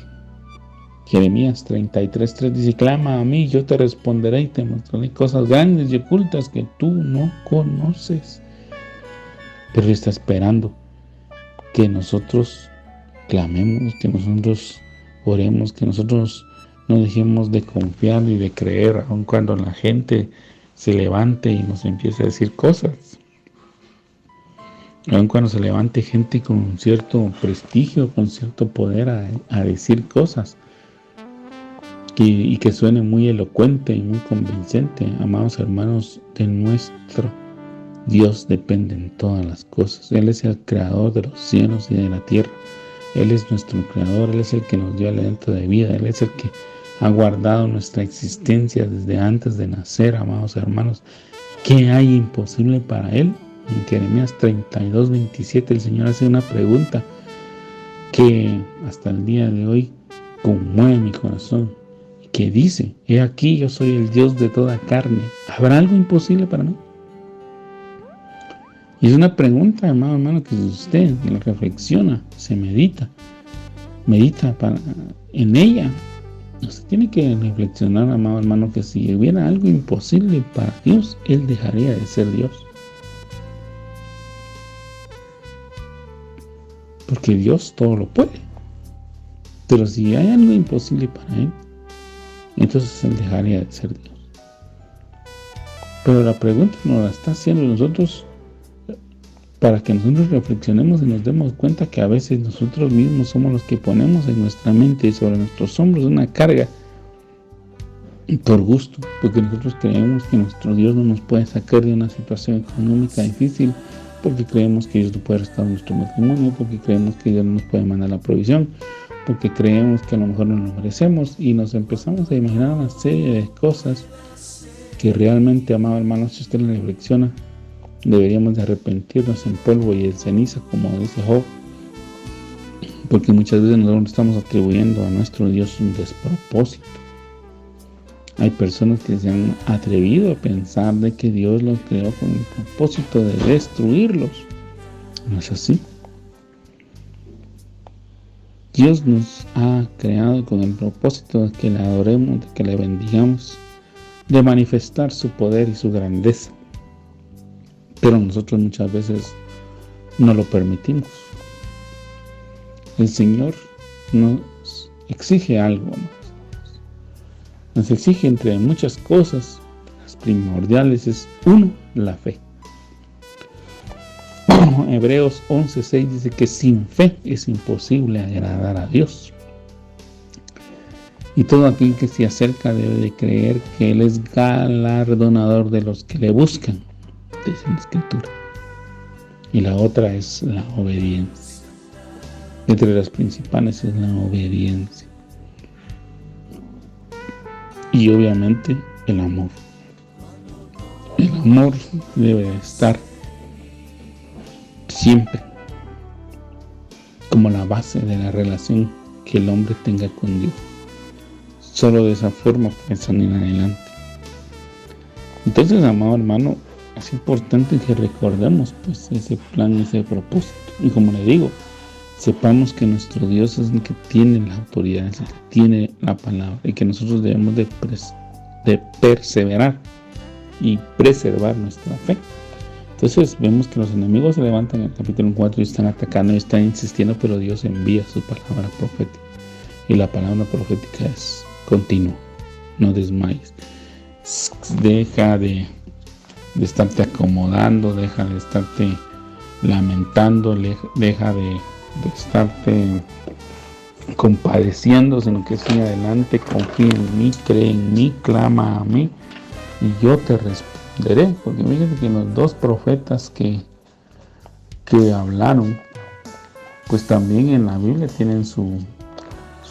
B: Jeremías 33:3 dice, clama a mí, yo te responderé y te mostraré cosas grandes y ocultas que tú no conoces. Pero Él está esperando que nosotros clamemos, que nosotros oremos, que nosotros no dejemos de confiar y de creer, aun cuando la gente se levante y nos empiece a decir cosas. Aun cuando se levante gente con cierto prestigio, con cierto poder a decir cosas y que suene muy elocuente y muy convincente, amados hermanos, de nuestro Dios dependen todas las cosas. Él es el creador de los cielos y de la tierra. Él es nuestro creador, Él es el que nos dio aliento de vida, Él es el que ha guardado nuestra existencia desde antes de nacer, amados hermanos. ¿Qué hay imposible para Él? En Jeremías 32:27 el Señor hace una pregunta que hasta el día de hoy conmueve mi corazón, que dice, he aquí yo soy el Dios de toda carne, ¿habrá algo imposible para mí? Y es una pregunta, amado hermano, que si usted la reflexiona, se medita en ella, usted tiene que reflexionar, amado hermano, que si hubiera algo imposible para Dios, Él dejaría de ser Dios. Porque Dios todo lo puede. Pero si hay algo imposible para Él, entonces Él dejaría de ser Dios. Pero la pregunta nos la está haciendo nosotros para que nosotros reflexionemos y nos demos cuenta que a veces nosotros mismos somos los que ponemos en nuestra mente y sobre nuestros hombros una carga por gusto, porque nosotros creemos que nuestro Dios no nos puede sacar de una situación económica difícil, porque creemos que Dios no puede restaurar nuestro matrimonio, porque creemos que Dios no nos puede mandar la provisión, porque creemos que a lo mejor no lo merecemos y nos empezamos a imaginar una serie de cosas que realmente, amado hermano, si usted la reflexiona, deberíamos de arrepentirnos en polvo y en ceniza, como dice Job, porque muchas veces nosotros estamos atribuyendo a nuestro Dios un despropósito. Hay personas que se han atrevido a pensar de que Dios los creó con el propósito de destruirlos. No es así. Dios nos ha creado con el propósito de que le adoremos, de que le bendigamos, de manifestar su poder y su grandeza. Pero nosotros muchas veces no lo permitimos. El Señor nos exige algo más. Nos exige entre muchas cosas. Las primordiales es, uno, la fe. Hebreos 11:6 dice que sin fe es imposible agradar a Dios. Y todo aquel que se acerca debe de creer que Él es galardonador de los que le buscan, dice la Escritura. Y la otra es la obediencia. Entre las principales es la obediencia. Y obviamente el amor. El amor debe estar siempre como la base de la relación que el hombre tenga con Dios. Solo de esa forma puede salir adelante. Entonces, amado hermano, es importante que recordemos pues ese plan, ese propósito. Y como le digo, sepamos que nuestro Dios es el que tiene la autoridad, es el que tiene la palabra, y que nosotros debemos de perseverar y preservar nuestra fe. Entonces vemos que los enemigos se levantan en el capítulo 4 y están atacando y están insistiendo, pero Dios envía su palabra profética. Y la palabra profética es continua, no desmayes. Deja de estarte acomodando, deja de estarte lamentando, deja de estarte compadeciendo, sino que sigue adelante, confía en mí, cree en mí, clama a mí y yo te responderé. Porque fíjense que los dos profetas que hablaron, pues también en la Biblia tienen sus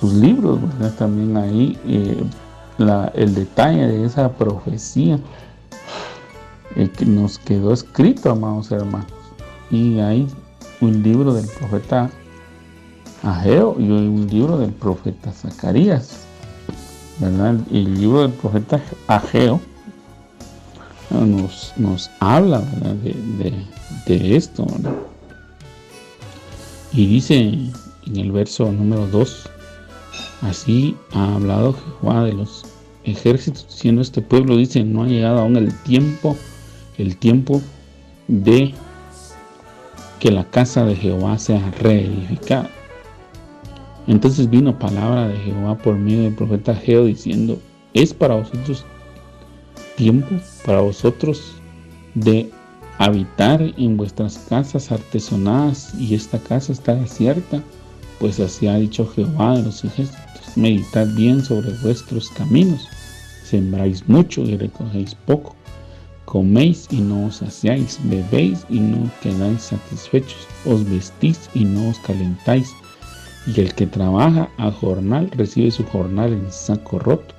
B: libros, ¿verdad? También ahí el detalle de esa profecía que nos quedó escrito, amados hermanos. Y hay un libro del profeta Ageo y un libro del profeta Zacarías, ¿verdad? El libro del profeta Ageo nos habla, ¿verdad? de esto, ¿verdad? Y dice en el verso número 2: así ha hablado Jehová de los ejércitos, diciendo: este pueblo, dice, no ha llegado aún el tiempo de que la casa de Jehová sea reedificada. Entonces vino palabra de Jehová por medio del profeta Ageo diciendo: es para vosotros tiempo, para vosotros de habitar en vuestras casas artesonadas, y esta casa está desierta, pues así ha dicho Jehová de los ejércitos: meditad bien sobre vuestros caminos, sembráis mucho y recogéis poco, coméis y no os saciáis, bebéis y no quedáis satisfechos, os vestís y no os calentáis, y el que trabaja a jornal recibe su jornal en saco roto.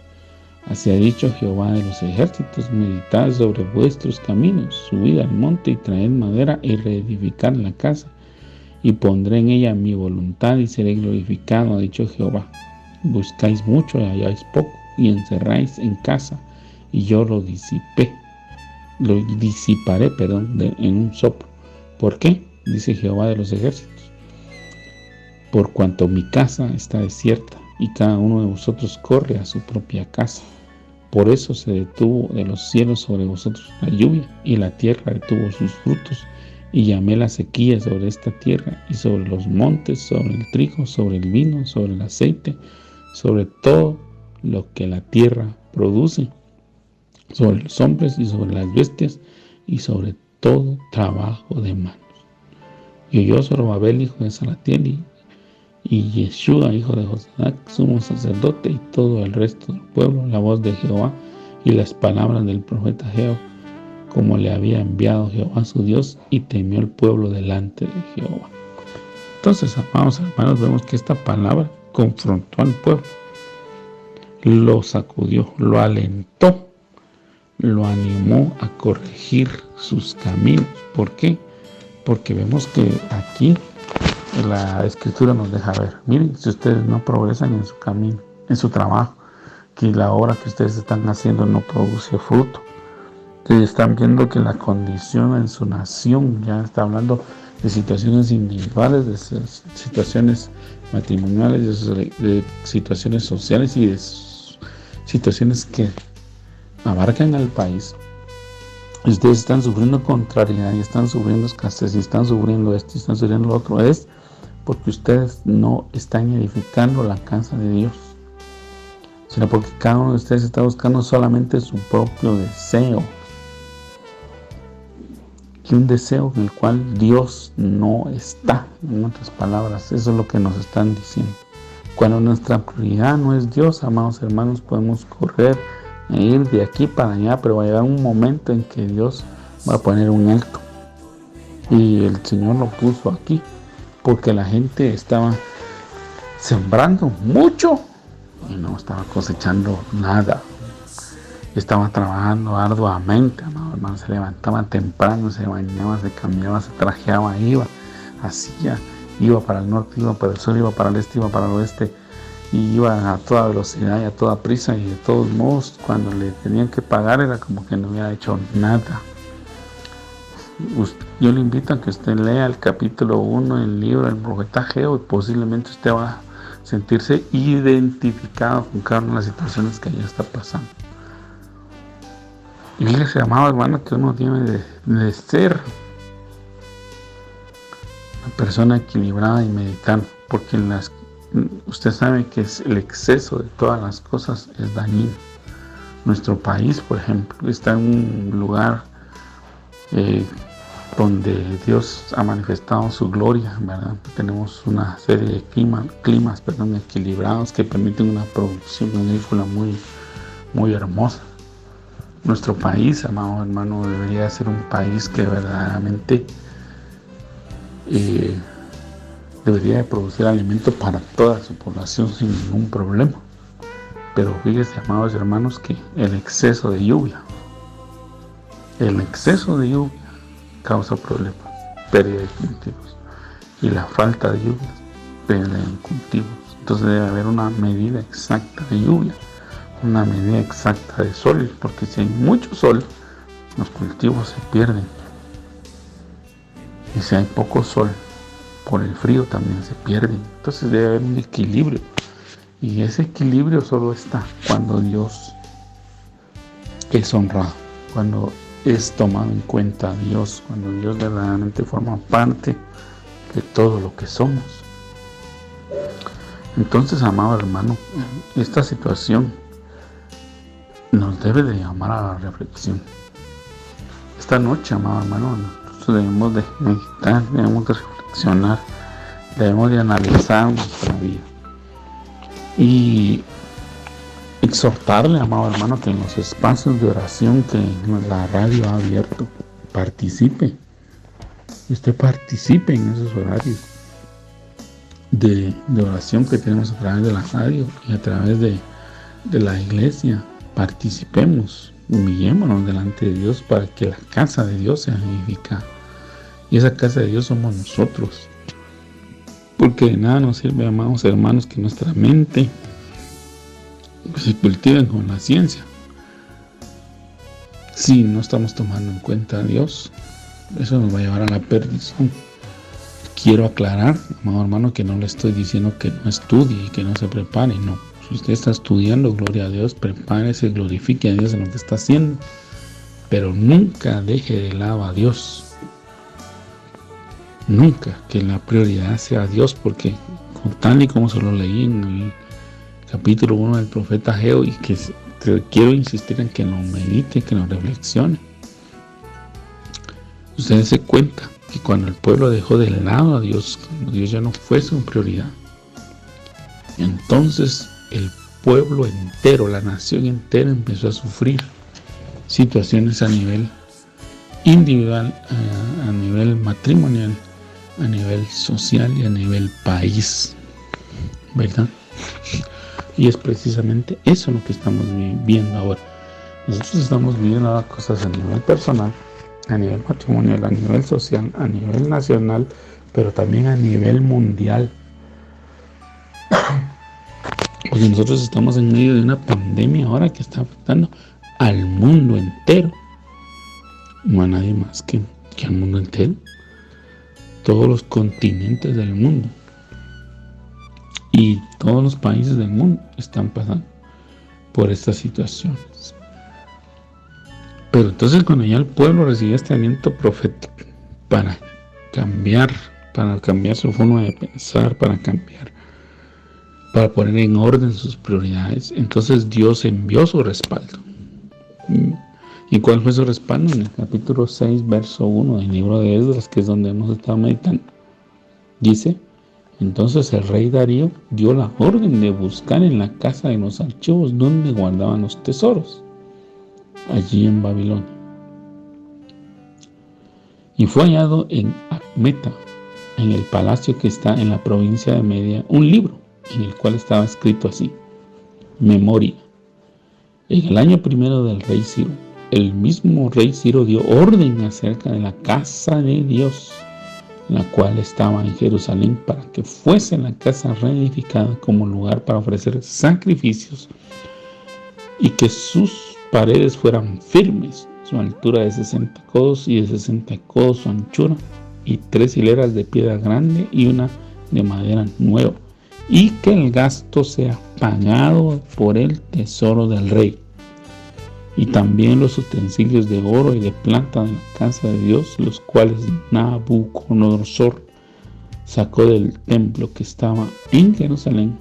B: Así ha dicho Jehová de los ejércitos: meditad sobre vuestros caminos, subid al monte y traed madera y reedificad la casa, y pondré en ella mi voluntad y seré glorificado, ha dicho Jehová. Buscáis mucho y halláis poco, y encerráis en casa, y yo lo disiparé, en un soplo. ¿Por qué? Dice Jehová de los ejércitos: por cuanto mi casa está desierta, y cada uno de vosotros corre a su propia casa. Por eso se detuvo de los cielos sobre vosotros la lluvia, y la tierra detuvo sus frutos, y llamé la sequía sobre esta tierra, y sobre los montes, sobre el trigo, sobre el vino, sobre el aceite, sobre todo lo que la tierra produce, sobre los hombres y sobre las bestias, y sobre todo trabajo de manos. Y oyó Zorobabel, hijo de Salatiel, y Yeshua, hijo de Josadac, sumo sacerdote, y todo el resto del pueblo, la voz de Jehová y las palabras del profeta Ageo, como le había enviado Jehová su Dios, y temió el pueblo delante de Jehová. Entonces, amados hermanos, vemos que esta palabra confrontó al pueblo, lo sacudió, lo alentó, lo animó a corregir sus caminos. ¿Por qué? Porque vemos que aquí la Escritura nos deja ver. Miren, si ustedes no progresan en su camino, en su trabajo, que la obra que ustedes están haciendo no produce fruto, que están viendo que la condición en su nación, ya está hablando de situaciones individuales, de situaciones matrimoniales, de situaciones sociales y de situaciones que abarcan al país. Ustedes están sufriendo contrariedad y están sufriendo escasez y están sufriendo esto y están sufriendo lo otro. Es porque ustedes no están edificando la casa de Dios, sino porque cada uno de ustedes está buscando solamente su propio deseo, y un deseo en el cual Dios no está. En otras palabras, eso es lo que nos están diciendo. Cuando nuestra prioridad no es Dios, amados hermanos, podemos correr e ir de aquí para allá, pero va a llegar un momento en que Dios va a poner un alto. Y el Señor lo puso aquí porque la gente estaba sembrando mucho y no estaba cosechando nada. Estaba trabajando arduamente, amado hermano. Se levantaba temprano, se bañaba, se cambiaba, se trajeaba, iba, hacía, iba para el norte, iba para el sur, iba para el este, iba para el oeste, y iba a toda velocidad y a toda prisa, y de todos modos, cuando le tenían que pagar, era como que no hubiera hecho nada. Yo le invito a que usted lea el capítulo 1 del libro del profeta Ageo, y posiblemente usted va a sentirse identificado con cada una de las situaciones que ella está pasando. Y fíjese, amado hermano, que uno tiene de ser una persona equilibrada y meditando, porque usted sabe que el exceso de todas las cosas es dañino. Nuestro país, por ejemplo, está en un lugar donde Dios ha manifestado su gloria, ¿verdad? Tenemos una serie de climas equilibrados que permiten una producción agrícola muy hermosa. Nuestro país, amado hermano, debería ser un país que verdaderamente debería de producir alimento para toda su población sin ningún problema. Pero fíjense, amados hermanos, que el exceso de lluvia causa problemas, pérdida de cultivos, y la falta de lluvias, pérdida de cultivos. Entonces debe haber una medida exacta de lluvia, una medida exacta de sol, porque si hay mucho sol, los cultivos se pierden. Y si hay poco sol, por el frío también se pierden. Entonces debe haber un equilibrio. Y ese equilibrio solo está cuando Dios es honrado, cuando es tomado en cuenta a Dios, cuando Dios verdaderamente forma parte de todo lo que somos. Entonces, amado hermano, esta situación nos debe de llamar a la reflexión. Esta noche, amado hermano, nosotros debemos de meditar, debemos de reflexionar, debemos de analizar nuestra vida y exhortarle, amado hermano, que en los espacios de oración que la radio ha abierto, participe. Usted participe en esos horarios de oración que tenemos a través de la radio y a través de la iglesia. Participemos, humillémonos delante de Dios para que la casa de Dios sea edificada. Y esa casa de Dios somos nosotros. Porque de nada nos sirve, amados hermanos, que nuestra mente se cultiven con la ciencia. Si no estamos tomando en cuenta a Dios, eso nos va a llevar a la perdición. Quiero aclarar, amado hermano, que no le estoy diciendo que no estudie y que no se prepare, no. Si usted está estudiando, gloria a Dios, prepárese, glorifique a Dios en lo que está haciendo, pero nunca deje de lado a Dios. Nunca que la prioridad sea Dios, porque tal y como se lo leí en el capítulo 1 del profeta Ageo, y que quiero insistir en que lo medite, que lo reflexione. Ustedes se cuenta que cuando el pueblo dejó de lado a Dios, cuando Dios ya no fue su prioridad, entonces el pueblo entero, la nación entera empezó a sufrir situaciones a nivel individual, a nivel matrimonial, a nivel social y a nivel país, ¿verdad? Y es precisamente eso lo que estamos viendo ahora. Nosotros estamos viviendo ahora cosas a nivel personal, a nivel matrimonial, a nivel social, a nivel nacional, pero también a nivel mundial. Porque nosotros estamos en medio de una pandemia ahora que está afectando al mundo entero. No a nadie más que al mundo entero. Todos los continentes del mundo y todos los países del mundo están pasando por estas situaciones. Pero entonces cuando ya el pueblo recibió este aliento profético para cambiar su forma de pensar, para poner en orden sus prioridades, entonces Dios envió su respaldo. ¿Y cuál fue su respaldo? En el capítulo 6, verso 1 del libro de Esdras, que es donde hemos estado meditando. Dice: entonces el rey Darío dio la orden de buscar en la casa de los archivos donde guardaban los tesoros, allí en Babilonia. Y fue hallado en Acmeta, en el palacio que está en la provincia de Media, un libro en el cual estaba escrito así: Memoria. En el año primero del rey Ciro, el mismo rey Ciro dio orden acerca de la casa de Dios, la cual estaba en Jerusalén, para que fuese la casa reedificada como lugar para ofrecer sacrificios, y que sus paredes fueran firmes, su altura de 60 codos y de 60 codos su anchura, y 3 hileras de piedra grande y una de madera nueva, y que el gasto sea pagado por el tesoro del rey, y también los utensilios de oro y de plata de la casa de Dios, los cuales Nabucodonosor sacó del templo que estaba en Jerusalén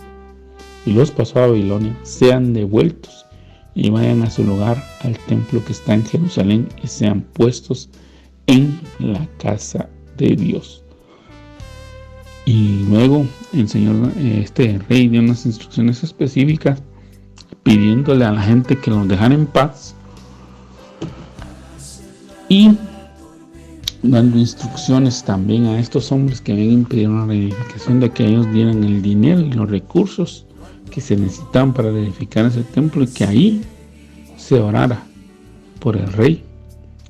B: y los pasó a Babilonia, sean devueltos y vayan a su lugar al templo que está en Jerusalén y sean puestos en la casa de Dios. Y luego el Señor, este rey, dio unas instrucciones específicas pidiéndole a la gente que los dejara en paz y dando instrucciones también a estos hombres que habían impedido la reedificación, de que ellos dieran el dinero y los recursos que se necesitaban para reedificar ese templo, y que ahí se orara por el rey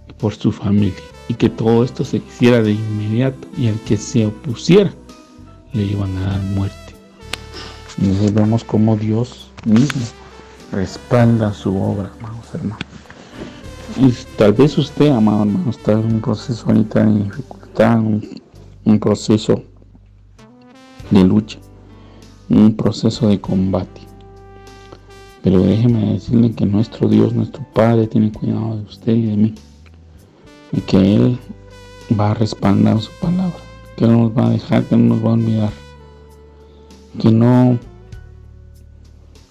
B: y por su familia, y que todo esto se hiciera de inmediato, y al que se opusiera le iban a dar muerte. Entonces vemos cómo Dios mismo respalda su obra, amados hermanos. Y tal vez usted, amado hermano, está en un proceso ahorita de dificultad, un proceso de lucha, un proceso de combate. Pero déjeme decirle que nuestro Dios, nuestro Padre, tiene cuidado de usted y de mí, y que Él va a respaldar su palabra, que no nos va a dejar, que no nos va a olvidar, que no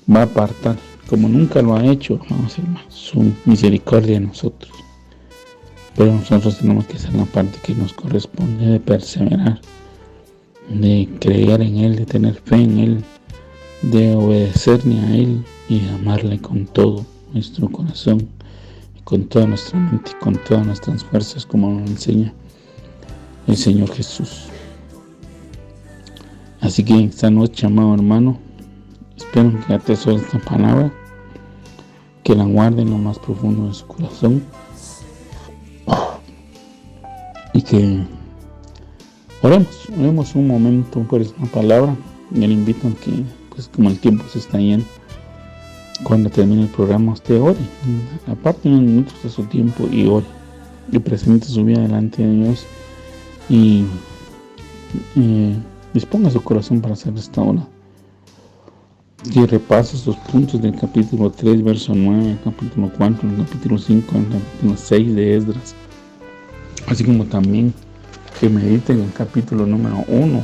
B: va a apartar, como nunca lo ha hecho, amados hermanos, su misericordia de nosotros. Pero nosotros tenemos que hacer la parte que nos corresponde, de perseverar, de creer en Él, de tener fe en Él, de obedecerle a Él y de amarle con todo nuestro corazón, con toda nuestra mente, con todas nuestras fuerzas, como nos enseña el Señor Jesús. Así que esta noche, amado hermano, espero que atesore esta palabra, que la guarde en lo más profundo de su corazón, y que oremos un momento por esta palabra. Yo le invito a que, pues como el tiempo se está yendo, cuando termine el programa usted ore, aparte unos minutos de su tiempo y ore, y presente su vida delante de Dios, y disponga su corazón para hacer esta hora. Y repase sus puntos del capítulo 3, verso 9, el capítulo 4, el capítulo 5, el capítulo 6 de Esdras, así como también que medite en el capítulo número 1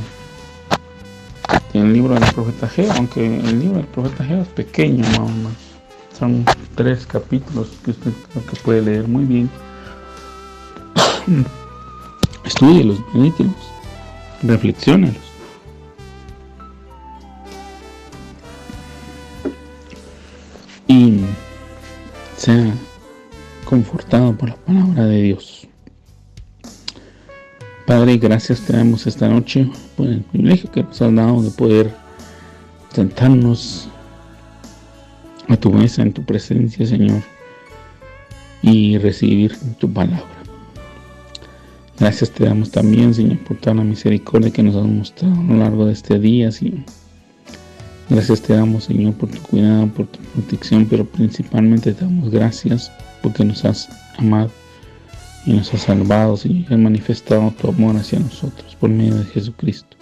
B: en el libro del profeta Ageo, aunque el libro del profeta Ageo es pequeño, mamá. Son 3 capítulos que usted creo que puede leer muy bien. Estúdielos, medítelos, reflexiónelos. Y sea confortado por la palabra de Dios. Padre, gracias te damos esta noche por el privilegio que nos has dado de poder sentarnos a tu mesa, en tu presencia, Señor, y recibir tu palabra. Gracias te damos también, Señor, por toda la misericordia que nos has mostrado a lo largo de este día, Señor. Gracias te damos, Señor, por tu cuidado, por tu protección, pero principalmente te damos gracias porque nos has amado y nos has salvado, Señor, y has manifestado tu amor hacia nosotros por medio de Jesucristo.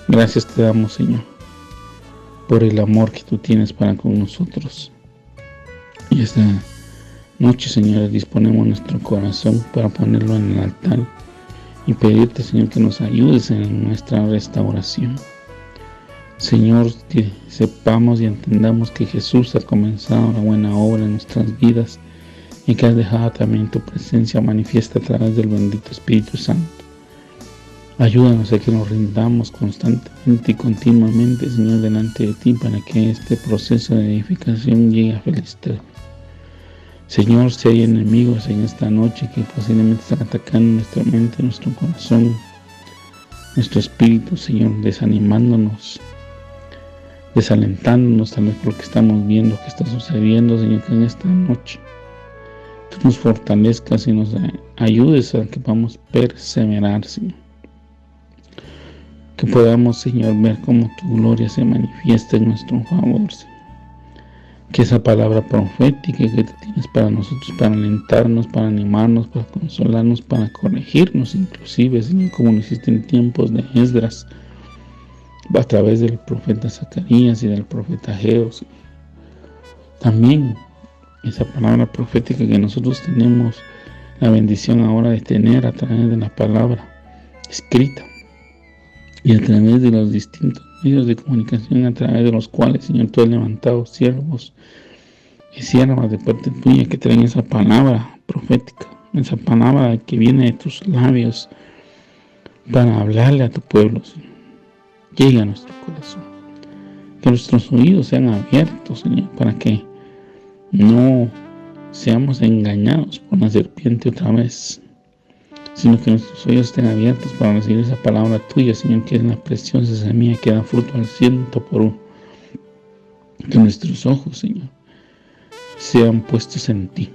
B: Gracias te damos, Señor, por el amor que tú tienes para con nosotros. Y esta noche, Señor, disponemos nuestro corazón para ponerlo en el altar y pedirte, Señor, que nos ayudes en nuestra restauración. Señor, que sepamos y entendamos que Jesús ha comenzado la buena obra en nuestras vidas y que has dejado también tu presencia manifiesta a través del bendito Espíritu Santo. Ayúdanos a que nos rindamos constantemente y continuamente, Señor, delante de ti para que este proceso de edificación llegue a feliz término. Señor, si hay enemigos en esta noche que posiblemente están atacando nuestra mente, nuestro corazón, nuestro espíritu, Señor, desanimándonos, desalentándonos tal vez por lo que estamos viendo, que está sucediendo, Señor, que en esta noche tú nos fortalezcas y nos ayudes a que podamos perseverar, Señor. Que podamos, Señor, ver cómo tu gloria se manifiesta en nuestro favor, Señor. Que esa palabra profética que tú tienes para nosotros, para alentarnos, para animarnos, para consolarnos, para corregirnos, inclusive, Señor, como lo hiciste en tiempos de Esdras, a través del profeta Zacarías y del profeta Ageo. También esa palabra profética que nosotros tenemos la bendición ahora de tener a través de la palabra escrita y a través de los distintos medios de comunicación a través de los cuales, Señor, tú has levantado siervos y siervas de parte tuya que traen esa palabra profética, esa palabra que viene de tus labios para hablarle a tu pueblo, Señor. Llegue a nuestro corazón, que nuestros oídos sean abiertos, Señor, para que no seamos engañados por la serpiente otra vez, sino que nuestros oídos estén abiertos para recibir esa palabra tuya, Señor, que es la preciosa semilla que da fruto al 100%. Que nuestros ojos, Señor, sean puestos en ti,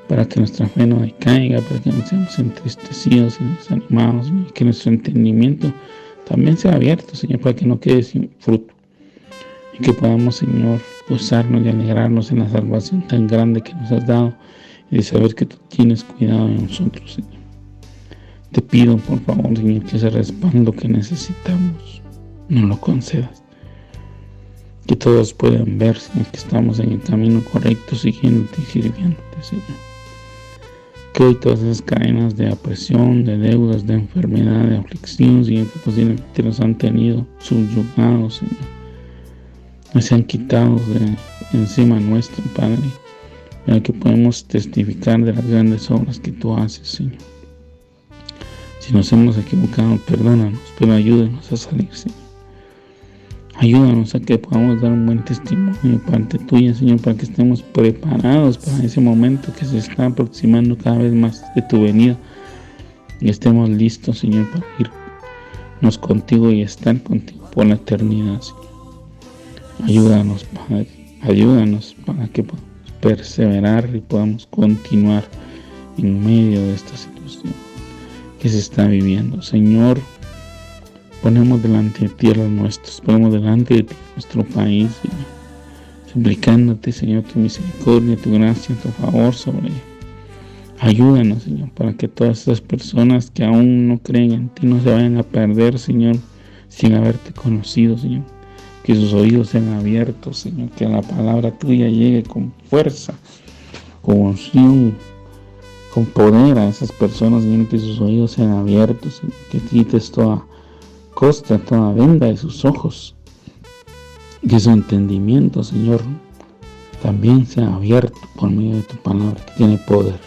B: para que nuestra fe no decaiga, para que no seamos entristecidos y desanimados, y que nuestro entendimiento también sea abierto, Señor, para que no quede sin fruto, y que podamos, Señor, gozarnos y alegrarnos en la salvación tan grande que nos has dado, y de saber que tú tienes cuidado de nosotros, Señor. Te pido, por favor, Señor, que ese respaldo que necesitamos nos lo concedas. Que todos puedan ver, Señor, que estamos en el camino correcto, siguiéndote y sirviéndote, Señor. Que hoy todas esas cadenas de opresión, de deudas, de enfermedad, de aflicción, Señor, que posiblemente nos han tenido subyugados, Señor, nos sean quitados de encima nuestro, Padre, para que podamos testificar de las grandes obras que tú haces, Señor. Si nos hemos equivocado, perdónanos, pero ayúdanos a salir, Señor. Ayúdanos a que podamos dar un buen testimonio de parte tuya, Señor, para que estemos preparados para ese momento que se está aproximando cada vez más de tu venida y estemos listos, Señor, para irnos contigo y estar contigo por la eternidad, Señor. Ayúdanos, Padre, ayúdanos para que podamos perseverar y podamos continuar en medio de esta situación que se está viviendo, Señor. Ponemos delante de ti a los nuestros, ponemos delante de ti nuestro país, Señor, suplicándote, Señor, tu misericordia, tu gracia, tu favor sobre él. Ayúdanos, Señor, para que todas esas personas que aún no creen en ti no se vayan a perder, Señor, sin haberte conocido, Señor. Que sus oídos sean abiertos, Señor, que la palabra tuya llegue con fuerza, con unción, con poder a esas personas, Señor, que sus oídos sean abiertos, Señor, que quites toda costa, toda venda de sus ojos, que su entendimiento, Señor, también sea abierto por medio de tu palabra que tiene poder.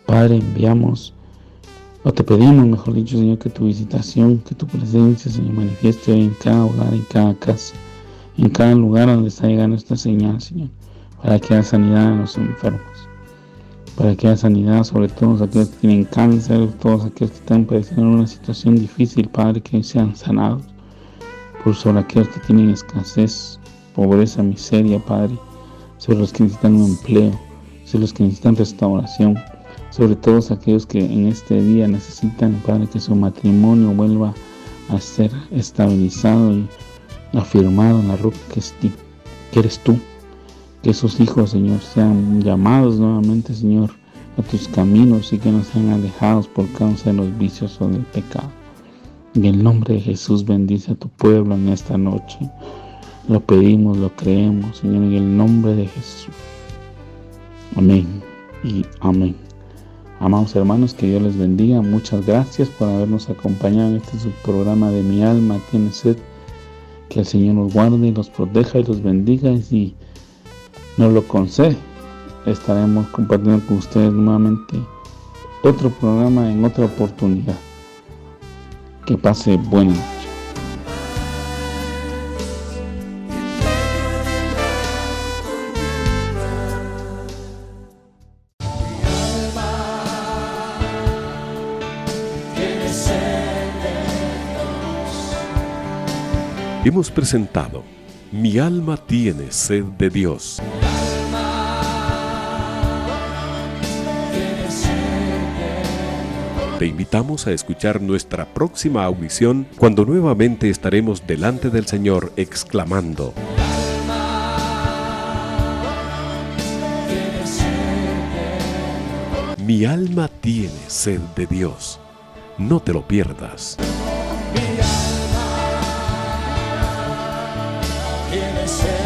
B: Padre, enviamos, o te pedimos, mejor dicho, Señor, que tu visitación, que tu presencia, Señor, manifieste hoy en cada hogar, en cada casa, en cada lugar donde está llegando esta señal, Señor, para que haya sanidad en los enfermos, para que haya sanidad sobre todos aquellos que tienen cáncer, todos aquellos que están padeciendo una situación difícil, Padre, que sean sanados, por sobre aquellos que tienen escasez, pobreza, miseria, Padre, sobre los que necesitan un empleo, sobre los que necesitan restauración. sobre todos aquellos que en este día necesitan, Padre, que su matrimonio vuelva a ser estabilizado y afirmado en la roca que eres tú. Que sus hijos, Señor, sean llamados nuevamente, Señor, a tus caminos y que no sean alejados por causa de los vicios o del pecado. En el nombre de Jesús, bendice a tu pueblo en esta noche. Lo pedimos, lo creemos, Señor, en el nombre de Jesús. Amén y amén. Amados hermanos, que Dios les bendiga. Muchas gracias por habernos acompañado en este subprograma de Mi Alma Tiene Sed. Que el Señor nos guarde y los proteja y los bendiga. Y si nos lo concede, estaremos compartiendo con ustedes nuevamente otro programa en otra oportunidad. Que pase buena noche.
A: Hemos presentado Mi alma tiene sed de Dios. Te invitamos a escuchar nuestra próxima audición cuando nuevamente estaremos delante del Señor exclamando: Mi alma tiene sed de Dios. No te lo pierdas.
C: Tiene sed.